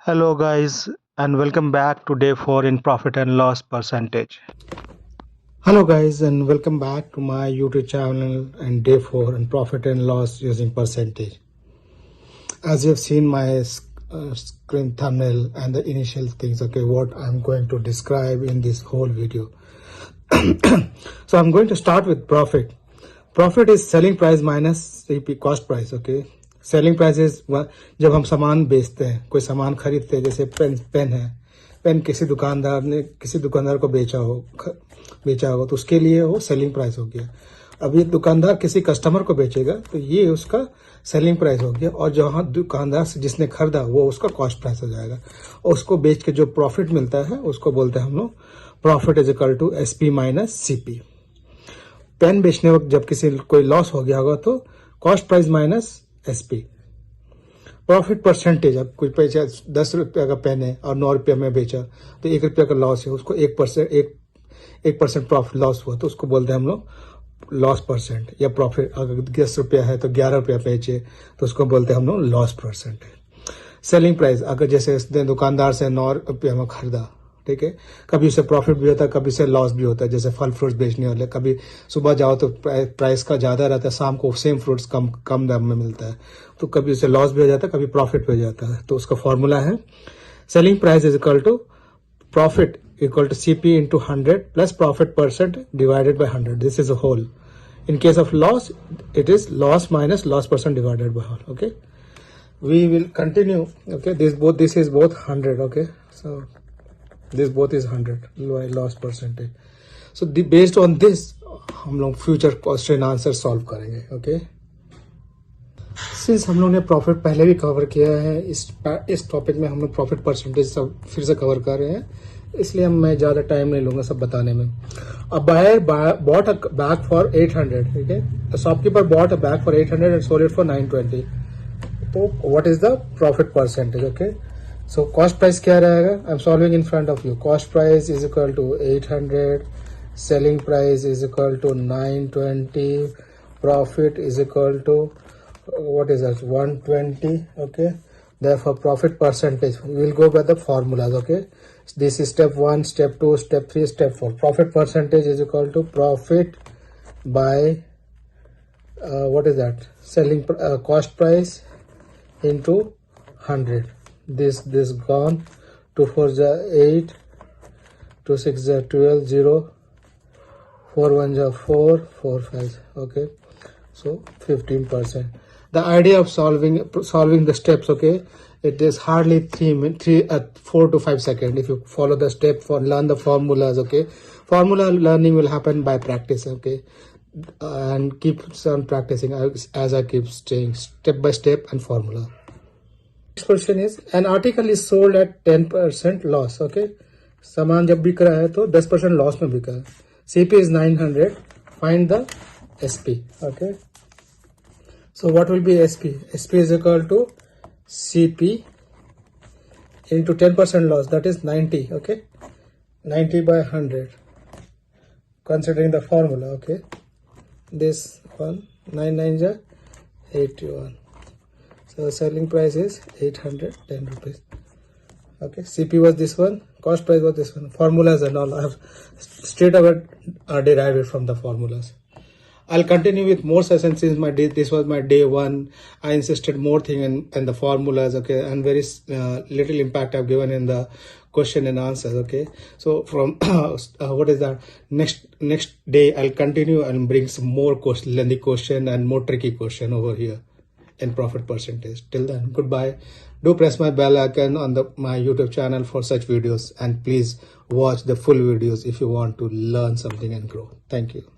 Hello guys and welcome back to day 4 in profit and loss percentage. Hello guys and welcome back to my YouTube channel and day 4 in profit and loss using percentage. As you have seen my screen thumbnail and the initial things, okay, what I'm going to describe in this whole video. So I'm going to start with profit. Profit is selling price minus CP cost price, okay. Selling price जब हम सामान बेचते हैं, कोई सामान खरीदते हैं, जैसे पेन है, पेन किसी दुकानदार को बेचा होगा तो उसके लिए वो सेलिंग प्राइस हो गया. अब ये दुकानदार किसी कस्टमर को बेचेगा तो ये उसका सेलिंग प्राइस हो गया, और जहाँ दुकानदार से जिसने खरीदा वो उसका कॉस्ट प्राइस हो जाएगा. और उसको बेच के जो प्रॉफिट मिलता है उसको बोलते हैं हम लोग profit is equal to SP minus CP. Pen बेचने वक्त जब कोई लॉस हो गया होगा तो cost price minus SP. Profit percentage, अब कुछ पैसा 10 रुपया का पेन है और 9 रुपया में बेचा तो 1 रुपया का लॉस है, उसको 1% प्रॉफिट लॉस हुआ तो उसको बोलते हैं हम लोग लॉस परसेंट. या प्रॉफिट अगर 10 रुपया है तो 11 रुपया बेचे तो उसको बोलते हैं हम लोग लॉस परसेंट. सेलिंग प्राइस, अगर जैसे इसने दुकानदार से 9 रुपया में खरीदा, ठीक है, कभी उसे प्रॉफिट भी होता है, कभी से लॉस भी होता है. जैसे फल फ्रूट्स बेचने वाले, कभी सुबह जाओ तो प्राइस का ज्यादा रहता है, शाम को सेम फ्रूट्स कम दाम में मिलता है, तो कभी उसे लॉस भी हो जाता है, कभी प्रॉफिट भी हो जाता है. तो उसका फॉर्मूला है selling price is equal to profit equal to CP into 100 plus profit percent divided by 100. This is a whole. In case of loss, it is loss minus loss percent divided by whole. Okay, we will continue. Okay, this is both 100. Okay, so this both is 100 loss percentage. So based on this हम लोग future question answer solve करेंगे. Okay, since हम लोग ने profit पहले भी cover किया है, इस टॉपिक में हम लोग प्रॉफिट परसेंटेज सब फिर से कवर कर रहे हैं, इसलिए मैं ज़्यादा टाइम नहीं लूंगा सब बताने में. A buyer bought a bag for 800. ठीक है, the shopkeeper bought a bag for 800 and sold it for 920. तो what is the profit percentage? Okay, so cost price क्या रहेगा? I am solving in front of you. Cost price is equal to 800, selling price is equal to 920, profit is equal to what is that 120. Okay, therefore profit percentage, we will go by the formulas. Okay, this is step 1, step 2, step 3, step 4. Profit percentage is equal to profit by what is that, selling cost price into 100. This gone. 2 4 8, 2 6 12, 0 4 1 4 4 5. Okay, so 15%. The idea of solving the steps, okay, it is hardly 4 to 5 seconds if you follow the step learn the formulas. Okay, formula learning will happen by practice. Okay, and keep on practicing as I keep saying step by step and formula. Next question is, an article is sold at 10% loss. Okay, सामान जब बिक रहा है तो 10% loss में बिका है. CP is 900. Find the SP. Okay, so what will be SP? SP is equal to CP into 10% loss, that is 90. Okay, 90 by 100 considering the formula. Okay, this one 9 9 is 81. So selling price is 810 rupees. Okay, CP was this one, cost price was this one. Formulas and all I have straight away derived from the formulas. I'll continue with more sessions since this was my day 1. I insisted more thing in the formulas. Okay, and very little impact I've given in the question and answers. Okay, so from what is that, next day I'll continue and bring some more lengthy question and more tricky question over here in profit percentage. Till then, goodbye. Do press my bell icon on my YouTube channel for such videos, and please watch the full videos if you want to learn something and grow. Thank you.